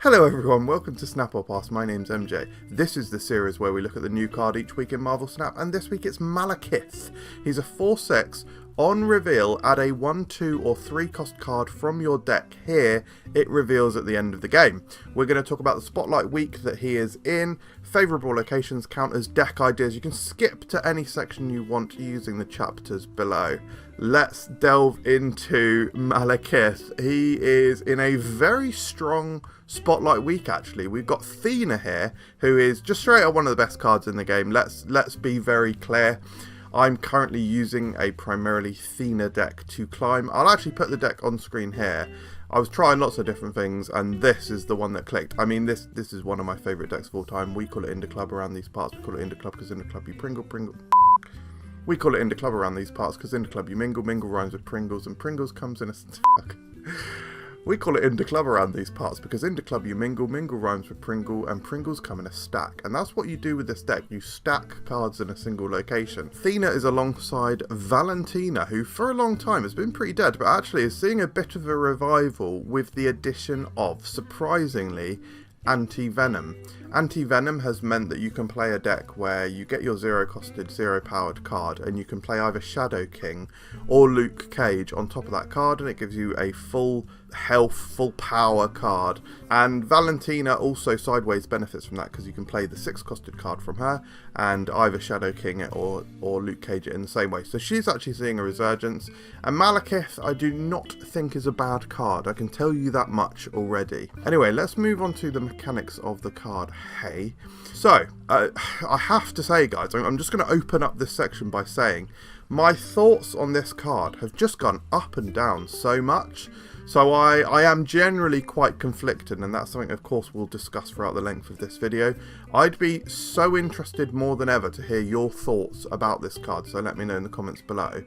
Hello everyone, welcome to Snap or Pass. My name's MJ. This is the series where we look at the new card each week in Marvel Snap, and this week it's Malekith. He's a 4/6. On reveal, add a 1, 2 or 3 cost card from your deck. Here, it reveals at the end of the game. We're going to talk about the Spotlight week that he is in, favourable locations, counters, deck ideas. You can skip to any section you want using the chapters below. Let's delve into Malekith. He is in a very strong Spotlight week actually. We've got Thena here, who is just straight up one of the best cards in the game. Let's be very clear. I'm currently using a primarily Thena deck to climb. I'll actually put the deck on screen here. I was trying lots of different things, and this is the one that clicked. I mean, this is one of my favourite decks of all time. We call it Indie Club around these parts. We call it Indie Club because Indie Club you pringle. We call it Indie Club around these parts because Indie Club you mingle rhymes with Pringles, and Pringles comes in a... We call it Indie Club around these parts because Indie Club you mingle rhymes with Pringle, and Pringles come in a stack. And that's what you do with this deck. You stack cards in a single location. Thena is alongside Valentina, who for a long time has been pretty dead, but actually is seeing a bit of a revival with the addition of, surprisingly, Anti-Venom. Anti-Venom has meant that you can play a deck where you get your zero-costed, zero-powered card, and you can play either Shadow King or Luke Cage on top of that card, and it gives you a full health, full power card. And Valentina also sideways benefits from that because you can play the 6-costed card from her and either Shadow King it or Luke Cage it in the same way. So she's actually seeing a resurgence. And Malekith I do not think is a bad card. I can tell you that much already. Anyway, let's move on to the mechanics of the card. Hey, so I have to say, guys, I'm just going to open up this section by saying my thoughts on this card have just gone up and down so much. So I am generally quite conflicted, and that's something of course we'll discuss throughout the length of this video. I'd be so interested more than ever to hear your thoughts about this card, so let me know in the comments below.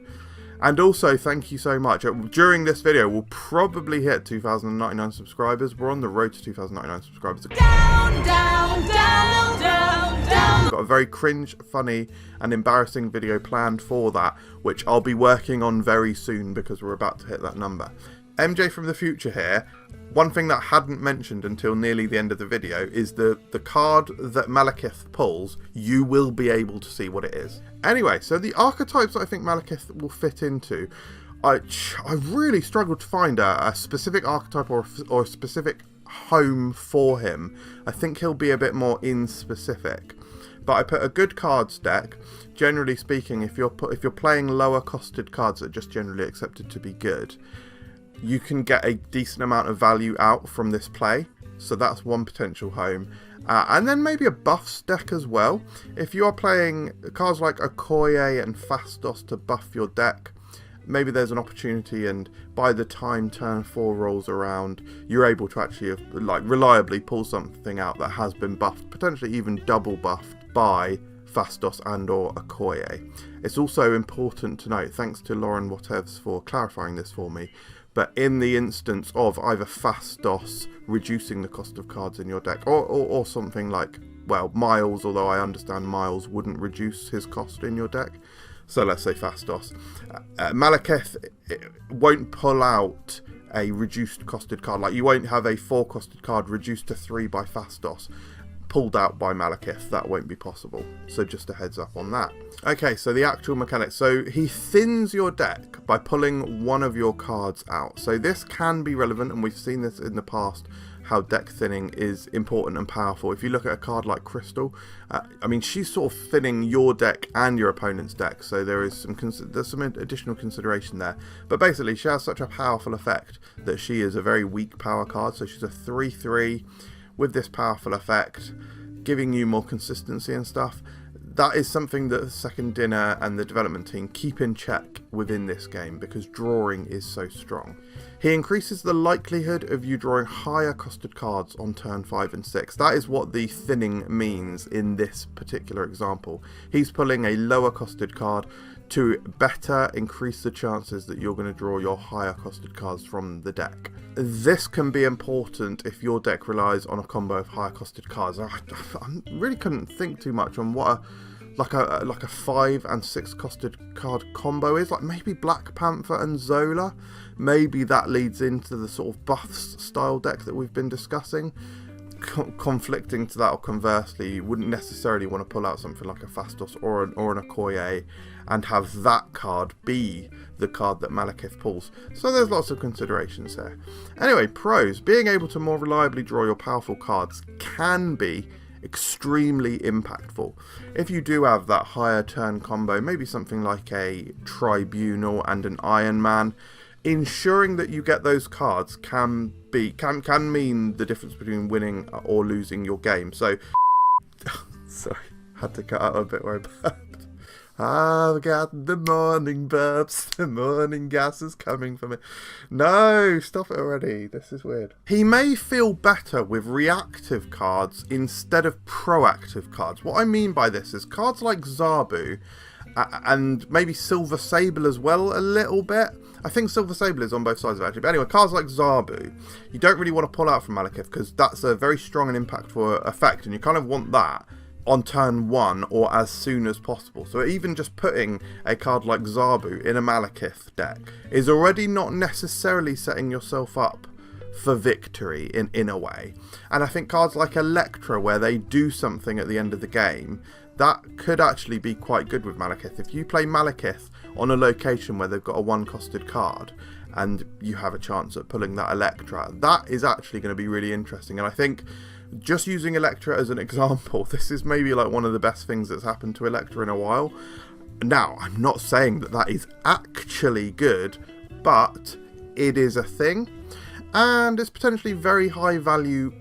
And also, thank you so much. During this video, we'll probably hit 2,099 subscribers. We're on the road to 2,099 subscribers. Down, down, down, down, down. We've got a very cringe, funny, and embarrassing video planned for that, which I'll be working on very soon because we're about to hit that number. MJ from the future here. One thing that I hadn't mentioned until nearly the end of the video is the card that Malekith pulls. You will be able to see what it is. Anyway, so the archetypes that I think Malekith will fit into, I really struggled to find a specific archetype or a specific home for him. I think he'll be a bit more in-specific. But I put a good cards deck. Generally speaking, if you're playing lower costed cards that are just generally accepted to be good, you can get a decent amount of value out from this play. So that's one potential home. And then maybe a buffs deck as well. If you are playing cards like Okoye and Fastos to buff your deck, maybe there's an opportunity, and by the time turn 4 rolls around, you're able to actually reliably pull something out that has been buffed, potentially even double buffed by Fastos and or Okoye. It's also important to note, thanks to Lauren Whatevs for clarifying this for me, but in the instance of either Fastos reducing the cost of cards in your deck, or something like, well, Miles, although I understand Miles wouldn't reduce his cost in your deck, so let's say Fastos. Malekith won't pull out a reduced costed card, like you won't have a 4 costed card reduced to 3 by Fastos pulled out by Malekith. That won't be possible, so just a heads up on that. Okay, so the actual mechanics. So he thins your deck by pulling one of your cards out. So this can be relevant, and we've seen this in the past, how deck thinning is important and powerful. If you look at a card like Crystal, I mean, she's sort of thinning your deck and your opponent's deck, so there's some additional consideration there. But basically, she has such a powerful effect that she is a very weak power card. So she's a 3/3 with this powerful effect, giving you more consistency and stuff. That is something that the Second Dinner and the development team keep in check within this game because drawing is so strong. He increases the likelihood of you drawing higher costed cards on turn 5 and 6. That is what the thinning means in this particular example. He's pulling a lower costed card to better increase the chances that you're going to draw your higher costed cards from the deck. This can be important if your deck relies on a combo of higher costed cards. I really couldn't think too much on what like a 5 and 6 costed card combo is. Like maybe Black Panther and Zola. Maybe that leads into the sort of buffs style deck that we've been discussing. Conflicting to that, or conversely, you wouldn't necessarily want to pull out something like a Fastos or an Okoye and have that card be the card that Malekith pulls. So there's lots of considerations there. Anyway, pros. Being able to more reliably draw your powerful cards can be extremely impactful. If you do have that higher turn combo, maybe something like a Tribunal and an Iron Man, ensuring that you get those cards can mean the difference between winning or losing your game. So, sorry, had to cut out a bit where I burped. I've got the morning burps, the morning gas is coming from it. No, stop it already, this is weird. He may feel better with reactive cards instead of proactive cards. What I mean by this is cards like Zabu, and maybe Silver Sable as well a little bit. I think Silver Sable is on both sides of it actually. But anyway, cards like Zabu, you don't really want to pull out from Malekith because that's a very strong and impactful effect, and you kind of want that on turn 1 or as soon as possible. So even just putting a card like Zabu in a Malekith deck is already not necessarily setting yourself up for victory in a way. And I think cards like Electra, where they do something at the end of the game, that could actually be quite good with Malekith. If you play Malekith on a location where they've got a 1-costed card and you have a chance at pulling that Electra, that is actually going to be really interesting. And I think just using Electra as an example, this is maybe like one of the best things that's happened to Electra in a while. Now, I'm not saying that that is actually good, but it is a thing, and it's potentially very high value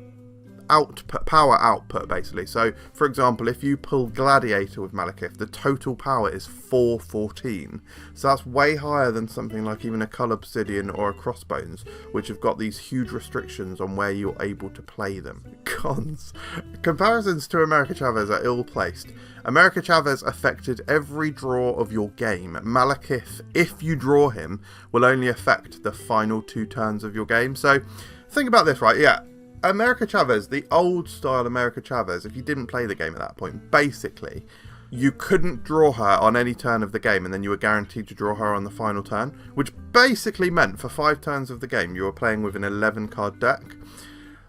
power output basically. So for example, if you pull Gladiator with Malekith, the total power is 414, so that's way higher than something like even a Cull Obsidian or a Crossbones, which have got these huge restrictions on where you're able to play them. Cons. Comparisons to America Chavez are ill-placed. America Chavez affected every draw of your game. Malekith, if you draw him, will only affect the final 2 turns of your game. So think about this, right? Yeah, America Chavez, the old style America Chavez, if you didn't play the game at that point, basically, you couldn't draw her on any turn of the game, and then you were guaranteed to draw her on the final turn, which basically meant for 5 turns of the game, you were playing with an 11-card deck.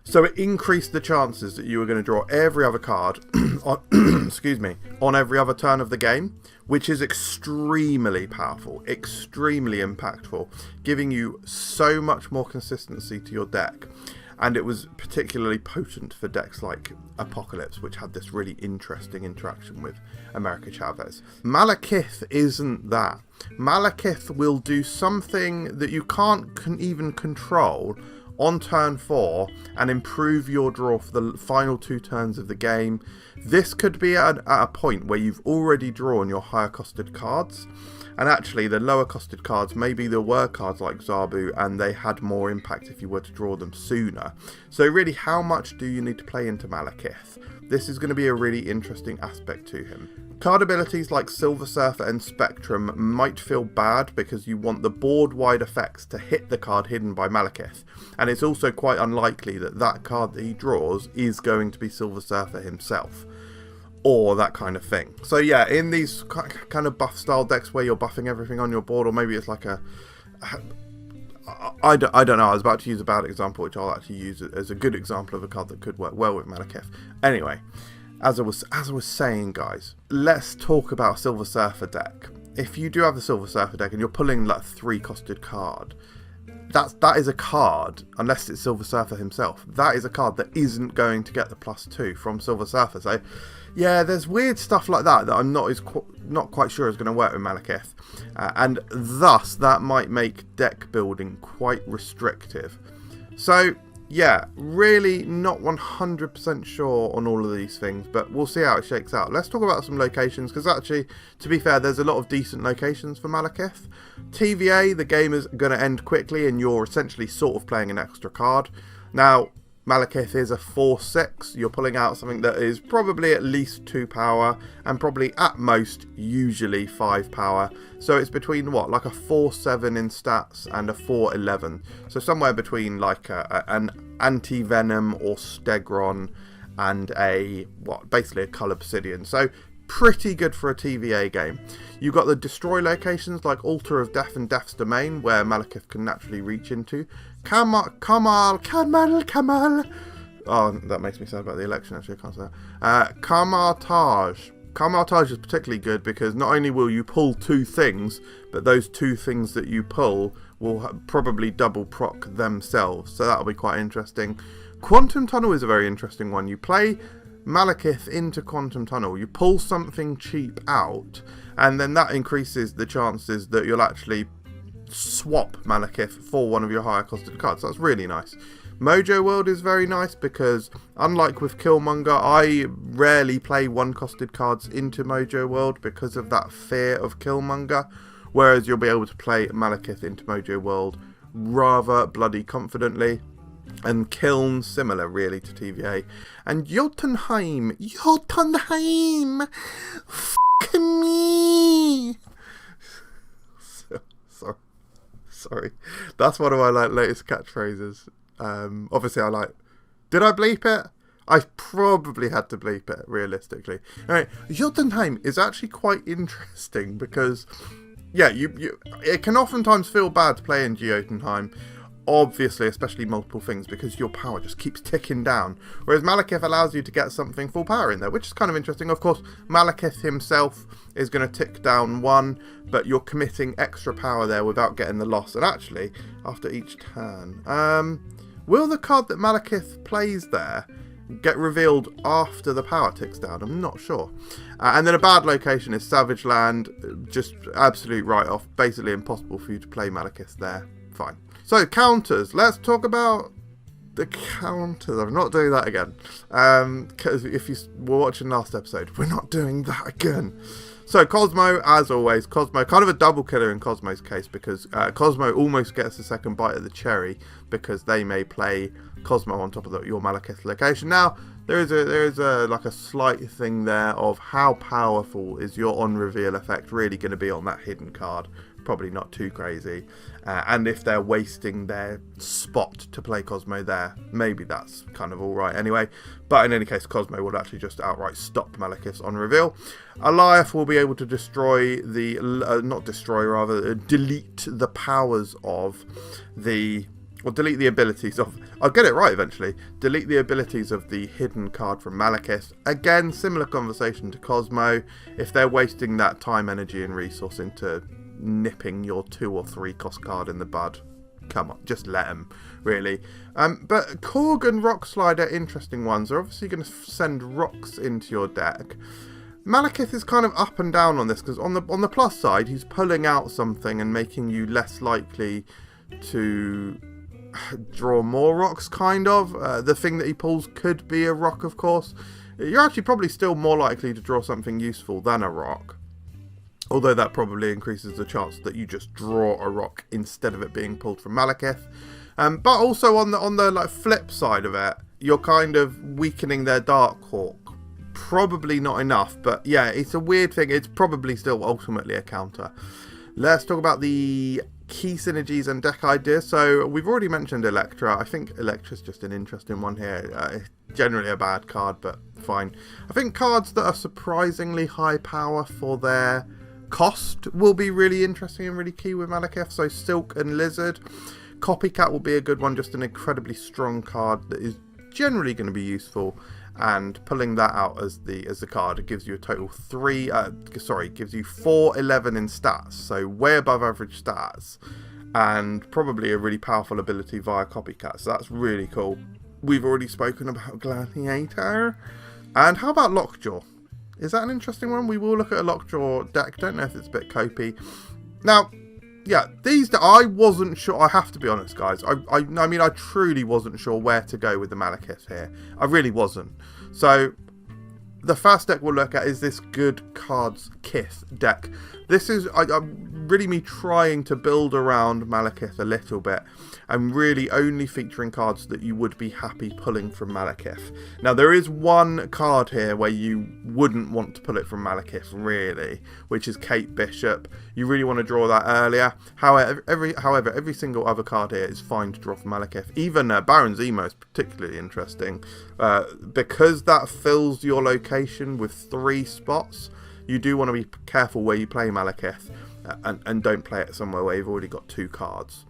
So it increased the chances that you were going to draw every other card on, excuse me, on every other turn of the game, which is extremely powerful, extremely impactful, giving you so much more consistency to your deck. And it was particularly potent for decks like Apocalypse, which had this really interesting interaction with America Chavez. Malekith isn't that. Malekith will do something that you can't even control on turn 4 and improve your draw for the final 2 turns of the game. This could be at a point where you've already drawn your higher costed cards, and actually the lower costed cards, maybe there were cards like Zabu and they had more impact if you were to draw them sooner. So really, how much do you need to play into Malekith? This is going to be a really interesting aspect to him. Card abilities like Silver Surfer and Spectrum might feel bad because you want the board-wide effects to hit the card hidden by Malekith, and it's also quite unlikely that that card that he draws is going to be Silver Surfer himself, or that kind of thing. So yeah, in these kind of buff style decks where you're buffing everything on your board, or maybe it's like a... I don't know, I was about to use a bad example, which I'll actually use as a good example of a card that could work well with Malekith. Anyway, as I was saying, guys, let's talk about Silver Surfer deck. If you do have the Silver Surfer deck and you're pulling like a 3-costed card, that is a card, unless it's Silver Surfer himself, that is a card that isn't going to get the +2 from Silver Surfer. So yeah, there's weird stuff like that I'm not quite sure is going to work with Malekith, and thus that might make deck building quite restrictive. So yeah, really not 100% sure on all of these things, but we'll see how it shakes out. Let's talk about some locations, because actually, to be fair, there's a lot of decent locations for Malekith. TVA, the game is going to end quickly and you're essentially sort of playing an extra card. Now, Malekith is a 4/6, you're pulling out something that is probably at least 2 power, and probably at most, usually 5 power. So it's between what, like a 4/7 in stats and a 4/11. So somewhere between like an Anti-Venom or Stegron and basically a Cull Obsidian. So pretty good for a TVA game. You've got the destroy locations like Altar of Death and Death's Domain, where Malekith can naturally reach into. Kamal. Oh, that makes me sad about the election, actually, I can't say that. Kamartage. Kamartage is particularly good because not only will you pull 2 things, but those 2 things that you pull will probably double proc themselves, so that'll be quite interesting. Quantum Tunnel is a very interesting one. You play Malekith into Quantum Tunnel, you pull something cheap out, and then that increases the chances that you'll actually swap Malekith for one of your higher costed cards. So that's really nice. Mojo World is very nice because, unlike with Killmonger, I rarely play 1 costed cards into Mojo World because of that fear of Killmonger, whereas you'll be able to play Malekith into Mojo World rather bloody confidently. And Kiln, similar really to TVA. And Jotunheim, fuck me. Sorry. That's one of my latest catchphrases. Obviously I did I bleep it? I probably had to bleep it, realistically. Alright, Jotunheim is actually quite interesting because, yeah, it can oftentimes feel bad to play in Jotunheim, obviously, especially multiple things, because your power just keeps ticking down, whereas Malekith allows you to get something full power in there, which is kind of interesting. Of course, Malekith himself is going to tick down 1, but you're committing extra power there without getting the loss, and actually, after each turn, will the card that Malekith plays there get revealed after the power ticks down? I'm not sure. And then a bad location is Savage Land, just absolute write-off, basically impossible for you to play Malekith there. Fine. So, counters. Let's talk about the counters. I'm not doing that again. Because if you were watching last episode, we're not doing that again. So, Cosmo, as always. Cosmo, kind of a double killer in Cosmo's case, because Cosmo almost gets a second bite of the cherry, because they may play Cosmo on top of your Malekith location. Now, there is a slight thing there of how powerful is your on-reveal effect really going to be on that hidden card. Probably not too crazy, and if they're wasting their spot to play Cosmo there, maybe that's kind of alright anyway, but in any case Cosmo will actually just outright stop Malekith's on reveal. Eliath will be able to destroy the, delete the powers of the, or delete the abilities of, I'll get it right eventually, delete the abilities of the hidden card from Malekith. Again, similar conversation to Cosmo, if they're wasting that time, energy and resource into nipping your 2 or 3 cost card in the bud, come on, just let them, really. But Korg and Rock Slide are interesting ones. They're obviously going to send rocks into your deck. Malekith is kind of up and down on this, because on the plus side, he's pulling out something and making you less likely to draw more rocks, kind of. The thing that he pulls could be a rock, of course. You're actually probably still more likely to draw something useful than a rock. Although that probably increases the chance that you just draw a rock instead of it being pulled from Malekith. But also on the flip side of it, you're kind of weakening their Dark Hawk. Probably not enough, but yeah, it's a weird thing. It's probably still ultimately a counter. Let's talk about the key synergies and deck ideas. So we've already mentioned Electra. I think Electra's just an interesting one here. Generally a bad card, but fine. I think cards that are surprisingly high power for their cost will be really interesting and really key with Malekith. So Silk and Lizard. Copycat will be a good one, just an incredibly strong card that is generally going to be useful. And pulling that out as the card, it gives you a total gives you 411 in stats, so way above average stats, and probably a really powerful ability via Copycat. So that's really cool. We've already spoken about Gladiator, and how about Lockjaw? Is that an interesting one? We will look at a Lockjaw deck. Don't know if it's a bit copy. Now, yeah, I wasn't sure. I have to be honest, guys. I mean, I truly wasn't sure where to go with the Malekith here. I really wasn't. So, the first deck we'll look at is this Good Cards Kith deck. This is really me trying to build around Malekith a little bit, and really only featuring cards that you would be happy pulling from Malekith. Now, there is one card here where you wouldn't want to pull it from Malekith, really, which is Kate Bishop. You really want to draw that earlier. However, every single other card here is fine to draw from Malekith. Even Baron Zemo is particularly interesting, because that fills your location location with 3 spots, you do want to be careful where you play Malekith, and don't play it somewhere where you've already got 2 cards.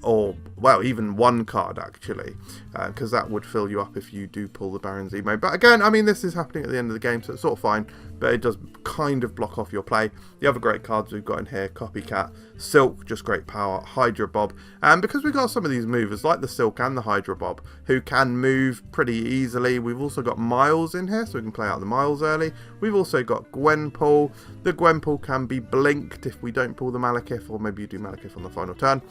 Or well, even 1 card actually, because that would fill you up if you do pull the Baron Zemo. But again, I mean, this is happening at the end of the game, so it's sort of fine, but it does kind of block off your play. The other great cards we've got in here: Copycat, Silk, just great power, Hydra Bob, and because we've got some of these movers like the Silk and the Hydra Bob who can move pretty easily, we've also got Miles in here, so we can play out the Miles early. We've also got Gwenpool. The Gwenpool can be blinked if we don't pull the Malekith, or maybe you do Malekith on the final turn.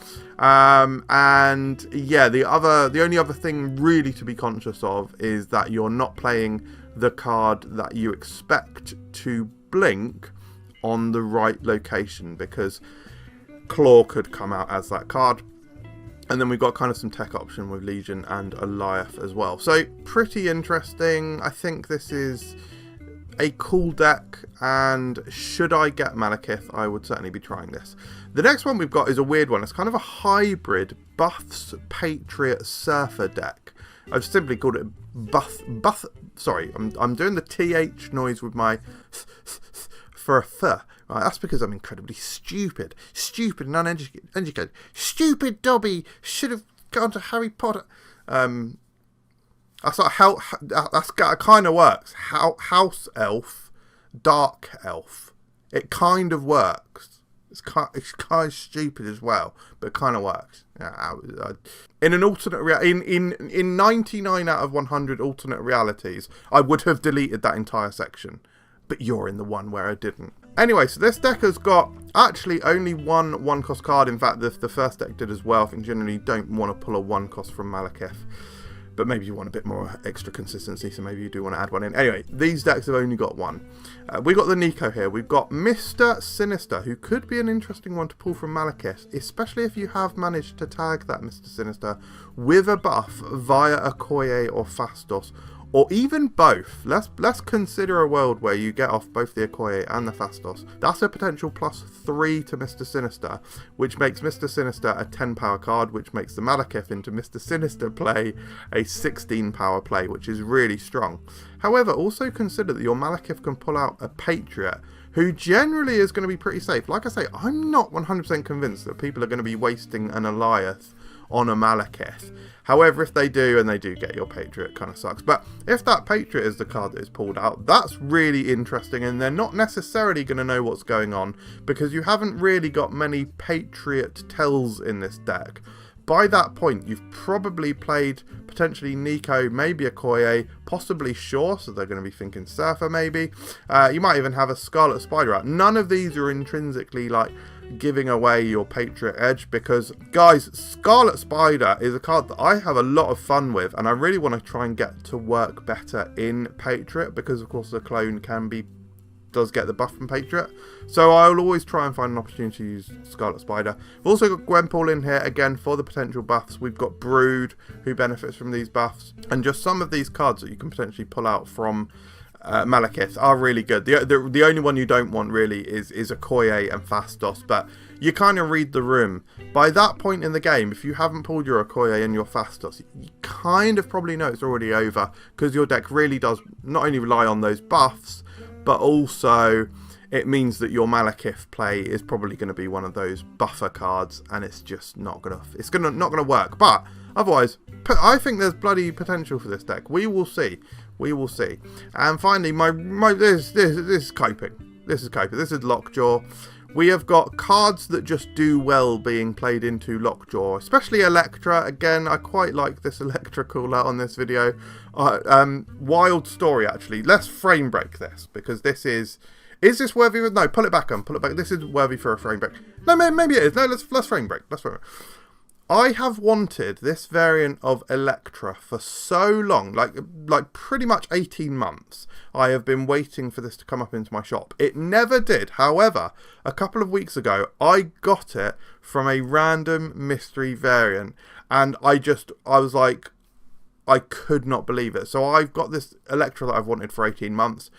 And yeah, the only other thing really to be conscious of is that you're not playing the card that you expect to blink on the right location, because Claw could come out as that card. And then we've got kind of some tech option with Legion and Goliath as well. So pretty interesting. I think this is a cool deck, and should I get Malekith, I would certainly be trying this. The next one we've got is a weird one. It's kind of a hybrid Buffs Patriot Surfer deck. I've simply called it Buff. Sorry, I'm doing the TH noise with my for a fur. Right, that's because I'm incredibly stupid and uneducated. Stupid Dobby should have gone to Harry Potter. That's like how that kind of works. House Elf, Dark Elf. It kind of works. It's kind of stupid as well, but it kind of works. Yeah, in an alternate in 99 out of 100 alternate realities, I would have deleted that entire section, but you're in the one where I didn't. Anyway, so this deck has got actually only one cost card. In fact, the first deck did as well. I think generally you don't want to pull a 1 cost from Malekith, but maybe you want a bit more extra consistency, so maybe you do want to add one in. Anyway, these decks have only got 1. We've got the Nico here. We've got Mr. Sinister, who could be an interesting one to pull from Malekith, especially if you have managed to tag that Mr. Sinister with a buff via Okoye or Fastos, or even both. Let's consider a world where you get off both the Okoye and the Fastos. That's a potential +3 to Mr. Sinister, which makes Mr. Sinister a 10 power card, which makes the Malekith into Mr. Sinister play a 16 power play, which is really strong. However, also consider that your Malekith can pull out a Patriot, who generally is going to be pretty safe. Like I say, I'm not 100% convinced that people are going to be wasting an Goliath on a Malekith. However, if they do, and they do get your Patriot, it kind of sucks. But if that Patriot is the card that is pulled out, that's really interesting, and they're not necessarily going to know what's going on, because you haven't really got many Patriot tells in this deck. By that point, you've probably played potentially Nico, maybe a Okoye, possibly Shaw, so they're going to be thinking Surfer maybe. You might even have a Scarlet Spider out. None of these are intrinsically like giving away your Patriot edge, because guys, Scarlet Spider is a card that I have a lot of fun with, and I really want to try and get to work better in Patriot, because of course the clone does get the buff from Patriot, so I'll always try and find an opportunity to use Scarlet Spider. We've also got Gwenpool in here again for the potential buffs. We've got Brood, who benefits from these buffs, and just some of these cards that you can potentially pull out from Malekith are really good. The only one you don't want really is Okoye and Fastos, but you kind of read the room. By that point in the game, if you haven't pulled your Okoye and your Fastos, you kind of probably know it's already over, because your deck really does not only rely on those buffs, but also it means that your Malekith play is probably going to be one of those buffer cards, and it's just not gonna work. But otherwise, I think there's bloody potential for this deck. We will see. We will see. And finally, this is coping. This is coping. This is Lockjaw. We have got cards that just do well being played into Lockjaw, especially Electra. Again, I quite like this Electra call out on this video. Wild Story, actually. Let's frame break this, because this is this worthy of... No, pull it back on. Pull it back. This is worthy for a frame break. No, maybe it is. No, let's frame break. Let's frame break. I have wanted this variant of Electra for so long, like pretty much 18 months. I have been waiting for this to come up into my shop. It never did. However, a couple of weeks ago, I got it from a random mystery variant, and I was like, I could not believe it. So I've got this Electra that I've wanted for 18 months,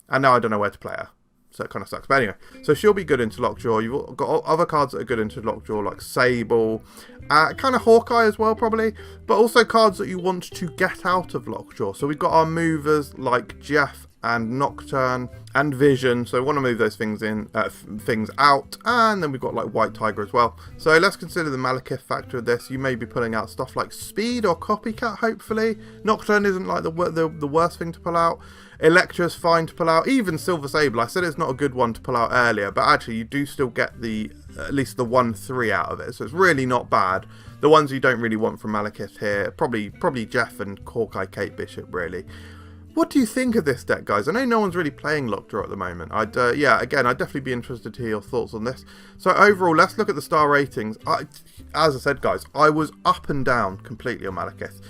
and now I don't know where to play her. So it kind of sucks. But anyway, so she'll be good into Lockjaw. You've got other cards that are good into Lockjaw, like Sable, kind of Hawkeye as well, probably. But also cards that you want to get out of Lockjaw. So we've got our movers like Jeff and Nocturne and Vision. So we want to move those things out. And then we've got like White Tiger as well. So let's consider the Malekith factor of this. You may be pulling out stuff like Speed or Copycat, hopefully. Nocturne isn't like the worst thing to pull out. Electra's fine to pull out. Even Silver Sable. I said it's not a good one to pull out earlier, but actually you do still get at least the 1/3 out of it. So it's really not bad. The ones you don't really want from Malekith here, probably Jeff and Hawkeye Kate Bishop, really. What do you think of this deck, guys? I know no one's really playing Lockjaw at the moment. Yeah, again, I'd definitely be interested to hear your thoughts on this. So overall, let's look at the star ratings. As I said, guys, I was up and down completely on Malekith.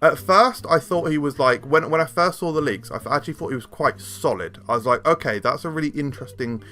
At first, I thought he was like, when I first saw the leaks, I actually thought he was quite solid. I was like, okay, that's a really interesting,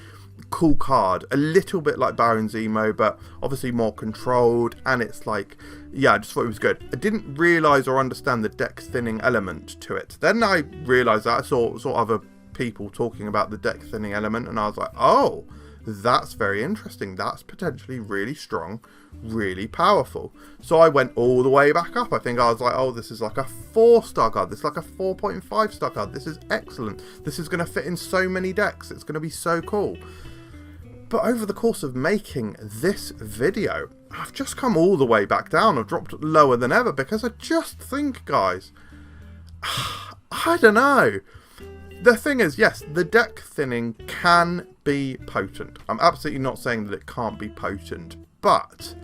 cool card. A little bit like Baron Zemo, but obviously more controlled. And it's like, yeah, I just thought it was good. I didn't realise or understand the deck thinning element to it. Then I realised that I saw other people talking about the deck thinning element, and I was like, oh, that's very interesting. That's potentially really strong, really powerful. So I went all the way back up. I think I was like, oh, this is like a 4-star card. This is like a 4.5-star card. This is excellent. This is going to fit in so many decks. It's going to be so cool. But over the course of making this video, I've just come all the way back down. I've dropped lower than ever because I just think, guys, I don't know. The thing is, yes, the deck thinning can be potent. I'm absolutely not saying that it can't be potent, but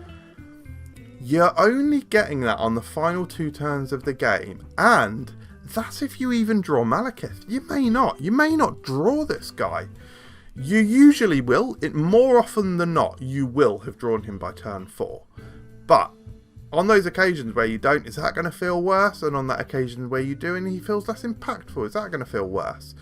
you're only getting that on the final 2 turns of the game, and that's if you even draw Malekith. You may not draw this guy. You usually will. More often than not, you will have drawn him by turn 4. But on those occasions where you don't, is that going to feel worse? And on that occasion where you do and he feels less impactful, is that going to feel worse?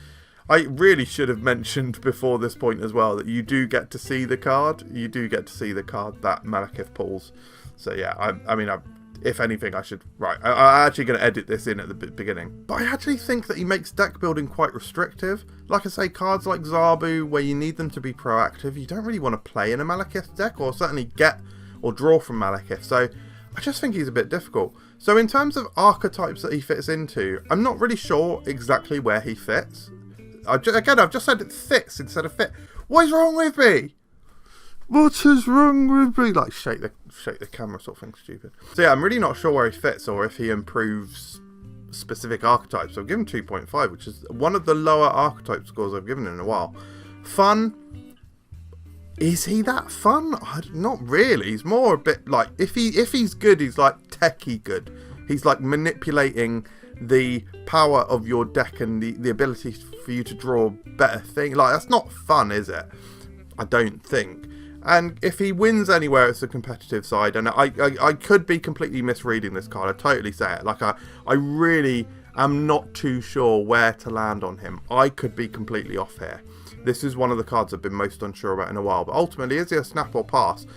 I really should have mentioned before this point as well that you do get to see the card. You do get to see the card that Malekith pulls. So yeah, I mean, if anything, I should... Right, I'm actually going to edit this in at the beginning. But I actually think that he makes deck building quite restrictive. Like I say, cards like Zabu, where you need them to be proactive, you don't really want to play in a Malekith deck, or certainly get or draw from Malekith. So I just think he's a bit difficult. So in terms of archetypes that he fits into, I'm not really sure exactly where he fits. I've just said it fits instead of fit. What is wrong with me? What is wrong with me? Like, shake the camera sort of thing, stupid. So yeah, I'm really not sure where he fits or if he improves specific archetypes. So I've given 2.5, which is one of the lower archetype scores I've given in a while. Fun. Is he that fun? Not really. He's more a bit like, if he's good, he's like techie good. He's like manipulating the power of your deck and the ability for you to draw better things. Like, that's not fun, is it? I don't think. And if he wins anywhere, it's the competitive side. And I could be completely misreading this card. I totally say it. Like, I really am not too sure where to land on him. I could be completely off here. This is one of the cards I've been most unsure about in a while. But ultimately, is he a snap or pass?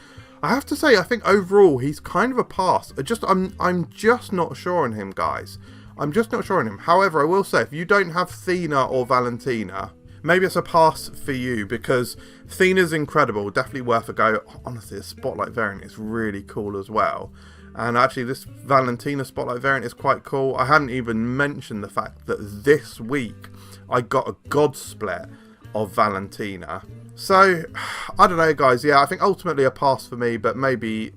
I have to say, I think overall, he's kind of a pass. I'm just not sure on him, guys. I'm just not sure on him. However, I will say, if you don't have Thena or Valentina, maybe it's a pass for you, because Thena's incredible, definitely worth a go. Honestly, the Spotlight variant is really cool as well. And actually, this Valentina Spotlight variant is quite cool. I hadn't even mentioned the fact that this week I got a God Split of Valentina. So, I don't know, guys. Yeah, I think ultimately a pass for me, but maybe...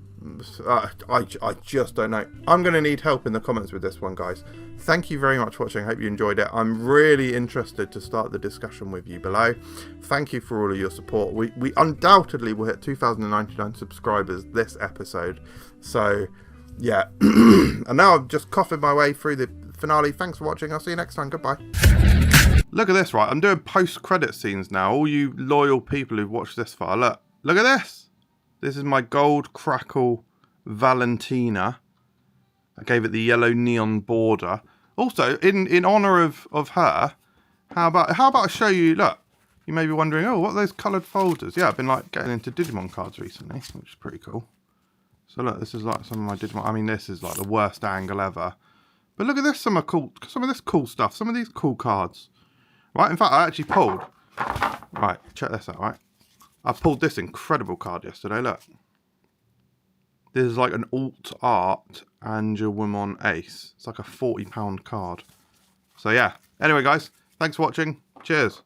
I just don't know. I'm going to need help in the comments with this one, guys. Thank you very much for watching. I hope you enjoyed it. I'm really interested to start the discussion with you below. Thank you for all of your support. We undoubtedly will hit 2,099 subscribers this episode. So, yeah. And now I'm just coughing my way through the finale. Thanks for watching. I'll see you next time. Goodbye. Look at this, right? I'm doing post-credit scenes now. All you loyal people who've watched this far, look at this. This is my gold crackle Valentina. I gave it the yellow neon border. Also, in honour of her, how about I show you, look, you may be wondering, oh, what are those coloured folders? Yeah, I've been like getting into Digimon cards recently, which is pretty cool. So look, this is like some of my Digimon, I mean, this is like the worst angle ever. But look at this, some of this cool stuff, some of these cool cards. Right, in fact, I actually pulled, right, check this out, right. I pulled this incredible card yesterday, look. This is like an alt art Angelwimon Ace. It's like a £40 card. So yeah. Anyway, guys, thanks for watching. Cheers.